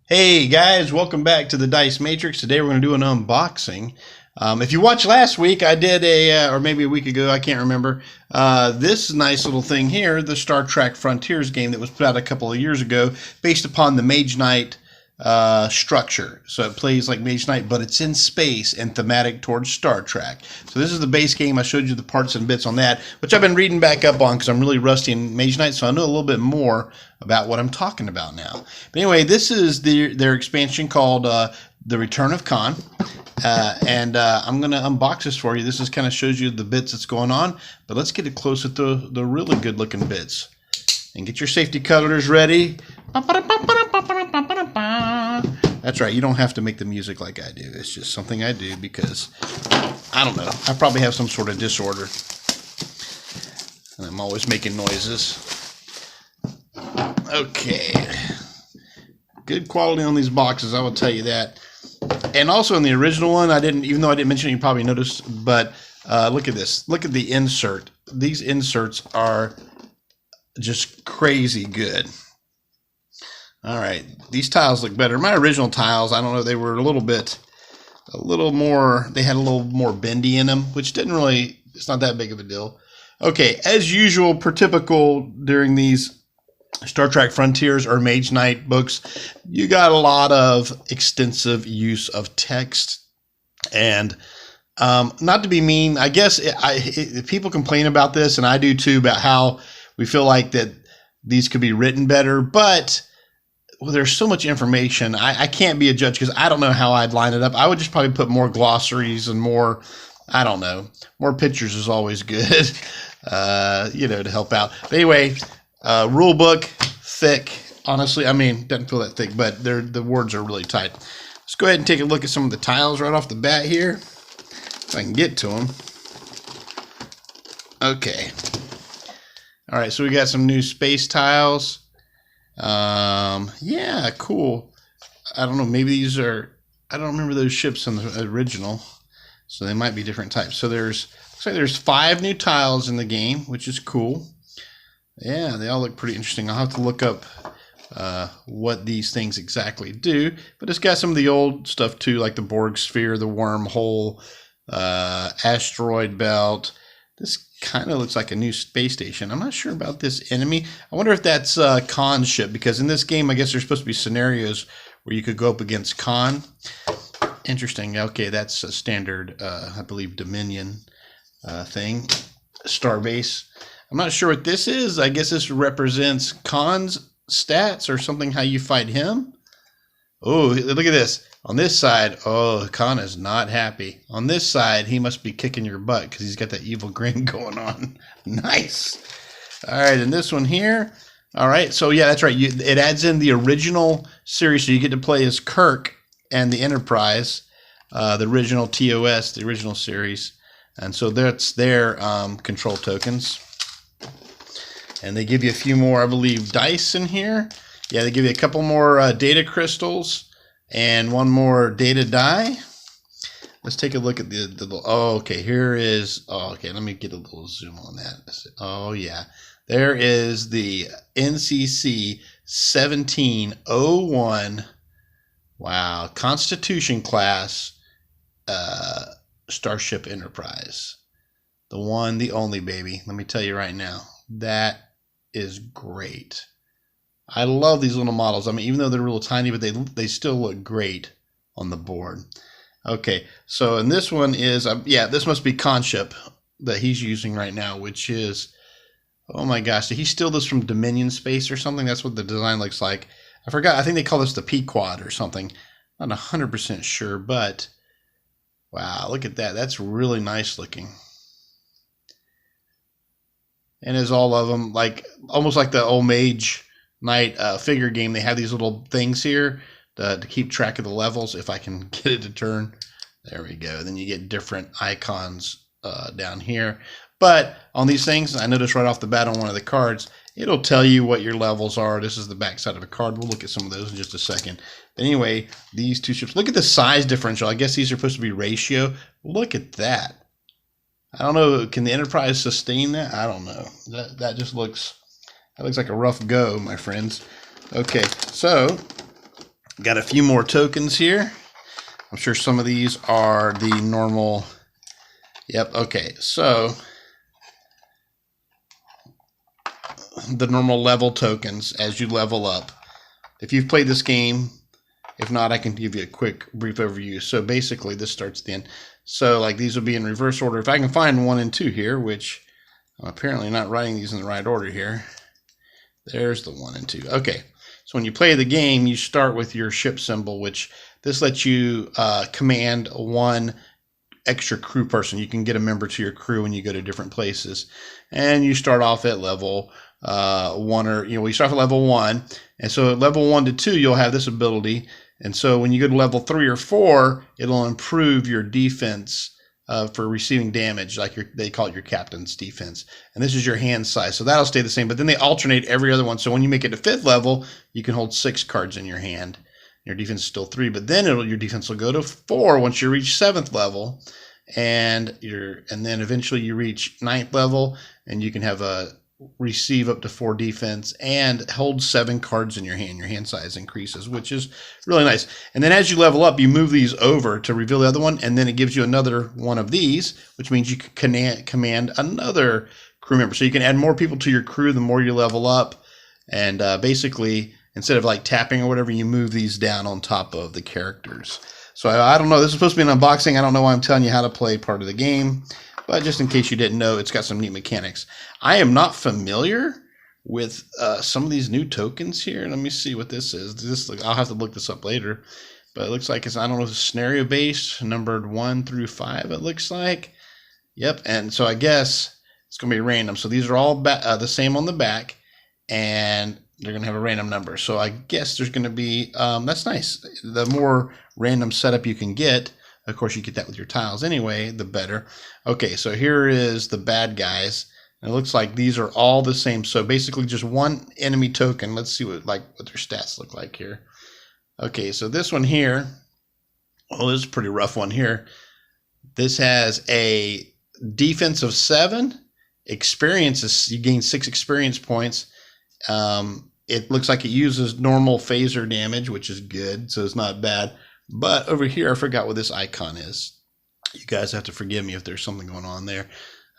Hey guys, welcome back to the Dice Matrix. Today we're going to do an unboxing. If you watched last week, I did or maybe a week ago, I can't remember, this nice little thing here, the Star Trek Frontiers game that was put out a couple of years ago based upon the Mage Knight structure. So it plays like Mage Knight, but it's in space and thematic towards Star Trek. So this is the base game. I showed you the parts and bits on that, which I've been reading back up on because I'm really rusty in Mage Knight, so I know a little bit more about what I'm talking about now. But anyway, this is their expansion called The Return of Khan. I'm going to unbox this for you. This is kind of shows you the bits that's going on, but let's get it close with the really good looking bits. And get your safety colors ready. That's right, you don't have to make the music like I do. It's just something I do because, I don't know, I probably have some sort of disorder. And I'm always making noises. Okay. Good quality on these boxes, I will tell you that. And also in the original one, even though I didn't mention it, you probably noticed, but look at this. Look at the insert. These inserts are just crazy good. All right, these tiles look better. My original tiles, I don't know, they were a little more, they had a little more bendy in them, which it's not that big of a deal. Okay, as usual, per typical during these Star Trek Frontiers or Mage Knight books, you got a lot of extensive use of text. And not to be mean, I guess people complain about this, and I do too, about how we feel like that these could be written better, but there's so much information. I can't be a judge because I don't know how I'd line it up. I would just probably put more glossaries and more, I don't know, more pictures is always good, to help out. But anyway, rule book, thick. Honestly, I mean, doesn't feel that thick, but the words are really tight. Let's go ahead and take a look at some of the tiles right off the bat here, if I can get to them. Okay. All right, so we got some new space tiles. Yeah, cool. I don't know, maybe these are, I don't remember those ships in the original, so they might be different types. So looks like there's 5 new tiles in the game, which is cool. Yeah, they all look pretty interesting. I'll have to look up what these things exactly do, but it's got some of the old stuff too, like the Borg sphere, the wormhole, asteroid belt. This kind of looks like a new space station. I'm not sure about this enemy. I wonder if that's Khan's ship, because in this game, I guess there's supposed to be scenarios where you could go up against Khan. Interesting. Okay, that's a standard, I believe, Dominion thing. Starbase. I'm not sure what this is. I guess this represents Khan's stats or something, how you fight him. Oh, look at this. On this side, oh, Khan is not happy. On this side, he must be kicking your butt because he's got that evil grin going on. Nice. All right, and this one here. All right, so yeah, that's right. It adds in the original series, so you get to play as Kirk and the Enterprise, the original TOS, the original series. And so that's their control tokens. And they give you a few more, I believe, dice in here. Yeah, they give you a couple more data crystals. And one more data die. Let's take a look at the oh, okay, here is, oh, okay, let me get a little zoom on that. Oh, yeah. There is the NCC 1701, wow, Constitution class Starship Enterprise. The one, the only, baby. Let me tell you right now, that is great. I love these little models. I mean, even though they're real tiny, but they still look great on the board. Okay, so and this one is, yeah, this must be Khan's ship that he's using right now, which is, oh my gosh, did he steal this from Dominion Space or something? That's what the design looks like. I forgot. I think they call this the Pequod or something. Not 100% sure, but wow, look at that. That's really nice looking. And as all of them, like almost like the old Mage Knight figure game, they have these little things here to keep track of the levels. If I can get it to turn, there we go. Then you get different icons down here. But on these things, I noticed right off the bat on one of the cards, it'll tell you what your levels are. This is the back side of a card. We'll look at some of those in just a second. But anyway, these two ships, look at the size differential. I guess these are supposed to be ratio. Look at that. I don't know. Can the Enterprise sustain that? I don't know. That just looks, that looks like a rough go, my friends. Okay, so Got a few more tokens here. I'm sure some of these are the normal. Yep, okay, so the normal level tokens as you level up. If you've played this game, if not, I can give you a quick brief overview. So basically, this starts at the end. So like these will be in reverse order. If I can find 1 and 2 here, which I'm apparently not writing these in the right order here. There's the 1 and 2. Okay, so when you play the game, you start with your ship symbol, which this lets you command 1 extra crew person. You can get a member to your crew when you go to different places. And you start off at level 1, or we start at level 1. And so at level 1 to 2, you'll have this ability. And so when you go to level 3 or 4, it'll improve your defense for receiving damage, like they call it your captain's defense. And this is your hand size, so that'll stay the same. But then they alternate every other one. So when you make it to 5th level, you can hold 6 cards in your hand. Your defense is still 3, but then your defense will go to 4 once you reach 7th level, and then eventually you reach 9th level, and you can have a receive up to 4 defense and hold 7 cards in your hand. Your hand size increases, which is really nice. And then as you level up, you move these over to reveal the other one, and then it gives you another one of these, which means you can command another crew member. So you can add more people to your crew the more you level up, and basically instead of like tapping or whatever, you move these down on top of the characters. So I don't know. This is supposed to be an unboxing. I don't know why I'm telling you how to play part of the game. But just in case you didn't know, it's got some neat mechanics. I am not familiar with some of these new tokens here. Let me see what this is. I'll have to look this up later. But it looks like I don't know if it's scenario-based, numbered 1 through 5, it looks like. Yep, and so I guess it's going to be random. So these are all the same on the back, and they're going to have a random number. So I guess there's going to be, that's nice. The more random setup you can get, of course you get that with your tiles anyway, the better. Okay, so here is the bad guys. And it looks like these are all the same. So basically just 1 enemy token. Let's see what their stats look like here. Okay, so this one here, well, this is a pretty rough one here. This has a defense of 7. Experience, you gain 6 experience points. It looks like it uses normal phaser damage, which is good, so it's not bad. But over here, I forgot what this icon is. You guys have to forgive me if there's something going on there.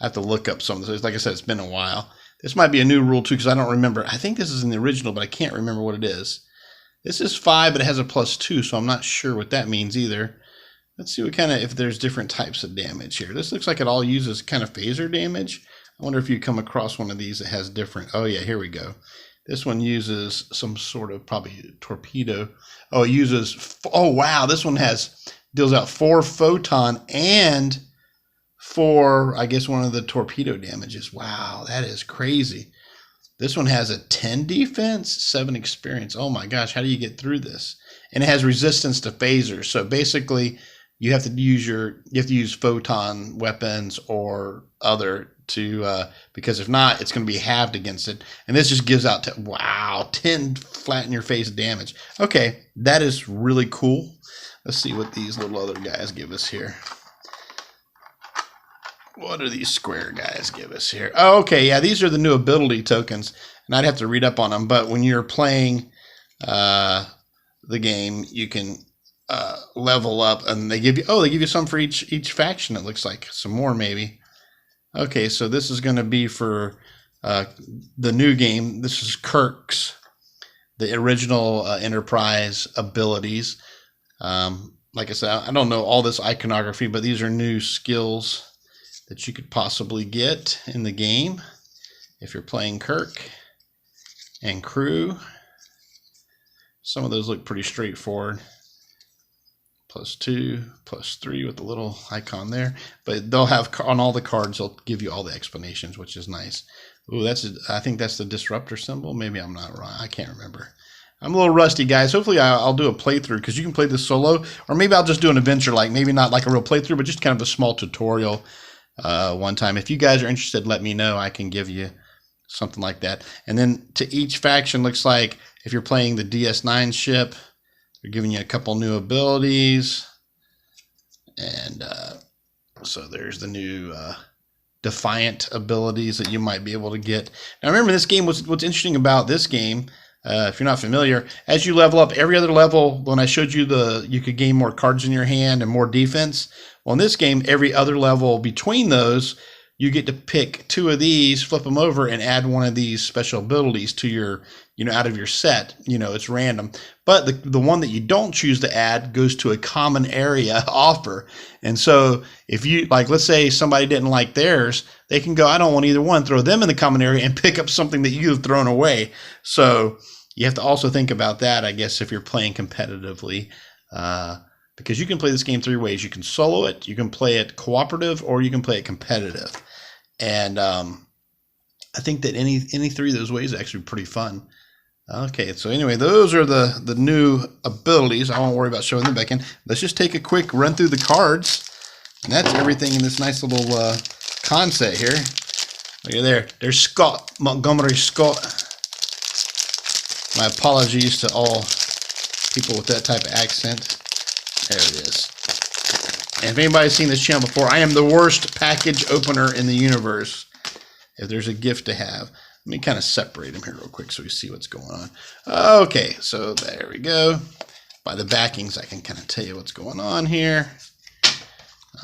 I have to look up some of this. Like I said, it's been a while. This might be a new rule too, because I don't remember. I think this is in the original, but I can't remember what it is. This is 5, but it has a +2, so I'm not sure what that means either. Let's see if there's different types of damage here. This looks like it all uses kind of phaser damage. I wonder if you come across one of these that has different. Oh yeah, here we go. This one uses some sort of probably torpedo. Oh, it uses, oh wow, this one deals out 4 photon and 4, I guess, one of the torpedo damages. Wow, that is crazy. This one has a 10 defense, 7 experience. Oh my gosh, how do you get through this? And it has resistance to phasers. So basically, you have to use photon weapons or other because if not, it's going to be halved against it. And this just gives out 10 flat in your face damage. Okay, that is really cool. Let's see what these little other guys give us here. What do these square guys give us here? Oh, okay, yeah, these are the new ability tokens, and I'd have to read up on them. But when you're playing the game, you can level up, and they give you some for each faction. It looks like some more maybe. Okay, so this is going to be for the new game. This is Kirk's, the original Enterprise abilities. Like I said, I don't know all this iconography, but these are new skills that you could possibly get in the game if you're playing Kirk and crew. Some of those look pretty straightforward. +2, +3 with the little icon there. But they'll have, on all the cards, they'll give you all the explanations, which is nice. Ooh, I think that's the disruptor symbol. Maybe I'm not wrong. I can't remember. I'm a little rusty, guys. Hopefully I'll do a playthrough, because you can play this solo, or maybe I'll just do an adventure, like maybe not like a real playthrough, but just kind of a small tutorial one time. If you guys are interested, let me know. I can give you something like that. And then to each faction, looks like if you're playing the DS9 ship, they're giving you a couple new abilities. And so there's the new Defiant abilities that you might be able to get. Now remember, this game, what's interesting about this game, If you're not familiar, as you level up, every other level, when I showed you you could gain more cards in your hand and more defense. Well, in this game, every other level between those, you get to pick 2 of these, flip them over, and add one of these special abilities to your, out of your set. It's random. But the one that you don't choose to add goes to a common area offer. And so if you, like, let's say somebody didn't like theirs, they can go, I don't want either one, throw them in the common area and pick up something that you've thrown away. So you have to also think about that, I guess, if you're playing competitively. Because you can play this game 3 ways. You can solo it, you can play it cooperative, or you can play it competitive. And I think that any 3 of those ways is actually pretty fun. Okay, so anyway, those are the new abilities. I won't worry about showing them back in. Let's just take a quick run through the cards. And that's everything in this nice little con set here. Look at there. There's Scott, Montgomery Scott. My apologies to all people with that type of accent. There it is. And if anybody's seen this channel before, I am the worst package opener in the universe. If there's a gift to have. Let me kind of separate them here real quick so we see what's going on. Okay, so there we go. By the backings, I can kind of tell you what's going on here.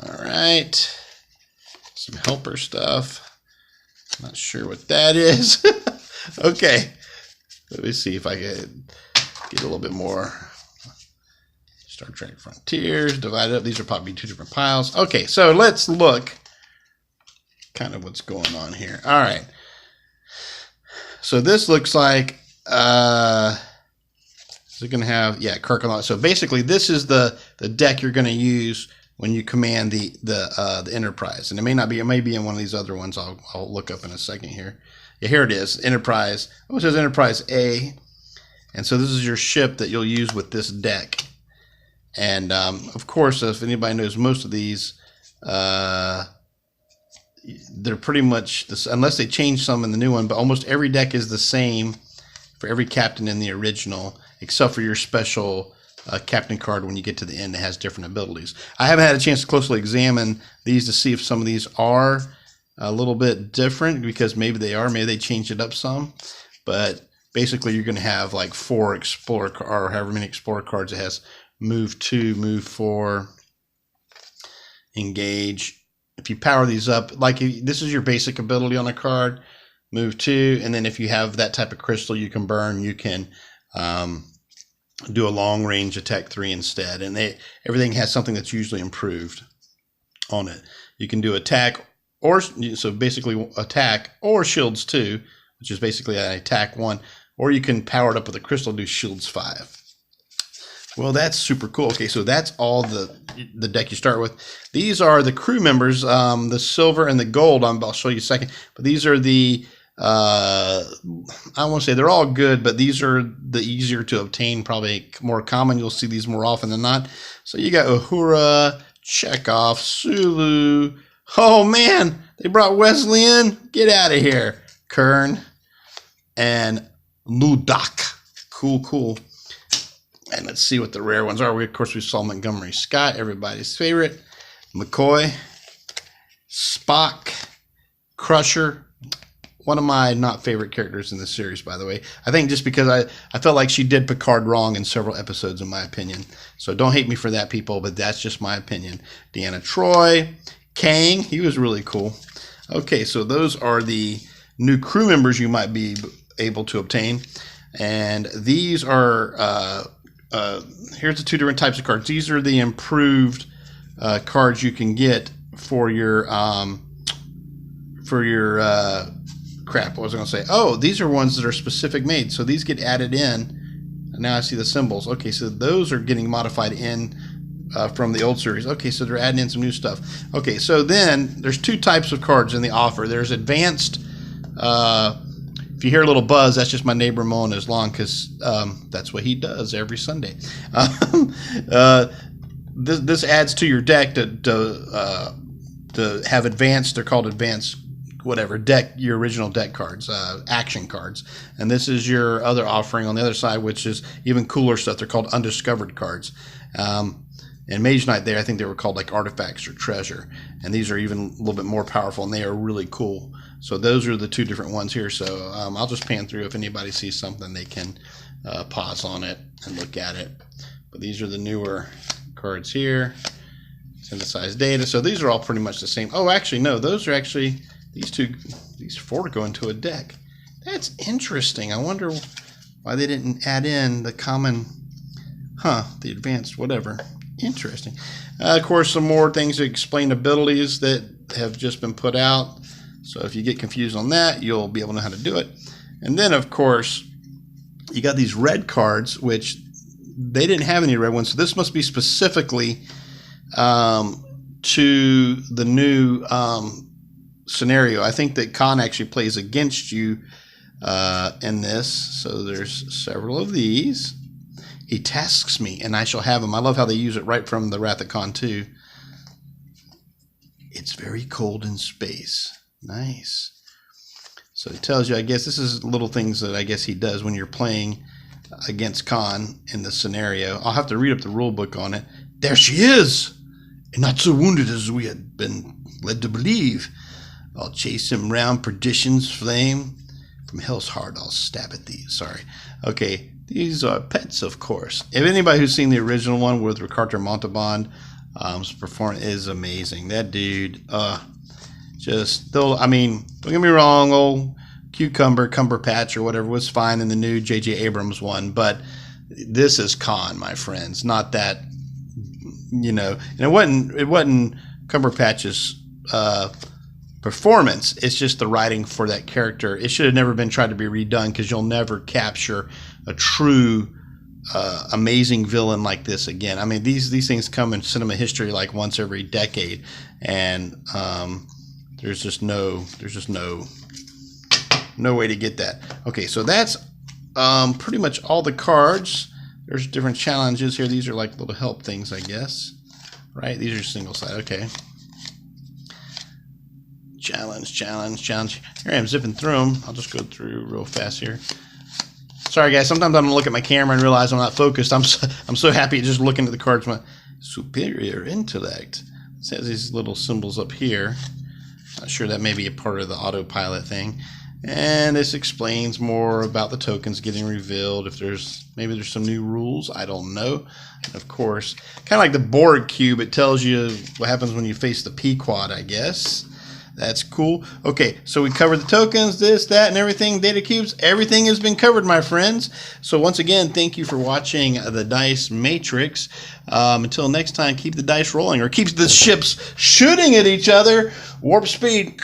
All right. Some helper stuff. Not sure what that is. Okay. Let me see if I can get a little bit more. Star Trek Frontiers, divided up. These are probably 2 different piles. Okay, so let's look kind of what's going on here. All right. So this looks like, is it going to have, yeah, Kirk. So basically this is the deck you're going to use when you command the Enterprise. And it may not be, it may be in one of these other ones I'll look up in a second here. Yeah, here it is, Enterprise. Oh, it says Enterprise A. And so this is your ship that you'll use with this deck. And of course, if anybody knows, most of these, they're pretty much this, unless they change some in the new one, but almost every deck is the same for every captain in the original, except for your special captain card when you get to the end that has different abilities. I haven't had a chance to closely examine these to see if some of these are a little bit different, because maybe they are, maybe they changed it up some, but basically you're going to have like 4 Explorer, or however many Explorer cards it has. Move 2, move 4, engage. If you power these up, like this is your basic ability on a card, move 2, and then if you have that type of crystal you can burn, you can do a long range attack 3 instead. And everything has something that's usually improved on it. You can do attack, or so basically attack, or shields 2, which is basically an attack 1, or you can power it up with a crystal, do shields 5. Well, that's super cool. Okay, so that's all the deck you start with. These are the crew members, the silver and the gold. I'll show you a second. But these are the, I won't say they're all good, but these are the easier to obtain, probably more common. You'll see these more often than not. So you got Uhura, Chekhov, Sulu. Oh, man, they brought Wesley in. Get out of here. Kern and Ludak. Cool, cool. And let's see what the rare ones are. Of course, we saw Montgomery Scott, everybody's favorite. McCoy, Spock, Crusher. One of my not favorite characters in this series, by the way. I think just because I felt like she did Picard wrong in several episodes, in my opinion. So don't hate me for that, people, but that's just my opinion. Deanna Troi, Kang, he was really cool. Okay, so those are the new crew members you might be able to obtain. And these are... here's the 2 different types of cards. These are the improved cards you can get for your crap. What was I going to say? Oh, these are ones that are specific made. So these get added in. Now I see the symbols. Okay, so those are getting modified in from the old series. Okay, so they're adding in some new stuff. Okay, so then there's 2 types of cards in the offer. There's advanced. If you hear a little buzz, that's just my neighbor mowing his lawn, because that's what he does every Sunday. This adds to your deck to have advanced. They're called advanced, whatever deck, your original deck cards, action cards. And this is your other offering on the other side, which is even cooler stuff. They're called undiscovered cards. And Mage Knight there, I think they were called like artifacts or treasure. And these are even a little bit more powerful, and they are really cool. So those are the two different ones here. So I'll just pan through. If anybody sees something, they can pause on it and look at it. But these are the newer cards here. Synthesized data. So these are all pretty much the same. Oh, actually, no. Those are actually, these 4 go into a deck. That's interesting. I wonder why they didn't add in the common, the advanced whatever. Interesting. Of course, some more things to explain abilities that have just been put out. So if you get confused on that, you'll be able to know how to do it. And then, of course, you got these red cards, which they didn't have any red ones. So this must be specifically to the new scenario. I think that Khan actually plays against you in this. So there's several of these. He tasks me, and I shall have him. I love how they use it right from the Wrath of Khan 2. It's very cold in space. Nice. So it tells you, I guess, this is little things that I guess he does when you're playing against Khan in the scenario. I'll have to read up the rule book on it. There she is! And not so wounded as we had been led to believe. I'll chase him round perdition's flame. From hell's heart I'll stab at thee. Sorry. Okay. These are pets, of course. If anybody who's seen the original one with Ricardo Montalban, his performance is amazing. That dude, I mean, don't get me wrong, old Cumberpatch or whatever was fine in the new J.J. Abrams one, but this is Khan, my friends. Not that, and it wasn't Cumberpatch's performance. It's just the writing for that character. It should have never been tried to be redone, because you'll never capture a true amazing villain like this again. I mean, these things come in cinema history like once every decade, and there's just no way to get that. Okay, so that's pretty much all the cards. There's different challenges here. These are like little help things, I guess, right? These are single side. Okay. Challenge. Here I am zipping through them. I'll just go through real fast here. Sorry, guys. Sometimes I don't look at my camera and realize I'm not focused. I'm so happy just looking at the cards. My superior intellect. It has these little symbols up here. Not sure, that may be a part of the autopilot thing. And this explains more about the tokens getting revealed. If maybe there's some new rules. I don't know. And of course, kind of like the board cube, it tells you what happens when you face the P-quad, I guess. That's cool. Okay, so we covered the tokens, this, that, and everything. Data cubes, everything has been covered, my friends. So once again, thank you for watching the Dice Matrix. Until next time, keep the dice rolling, or keep the ships shooting at each other. Warp speed.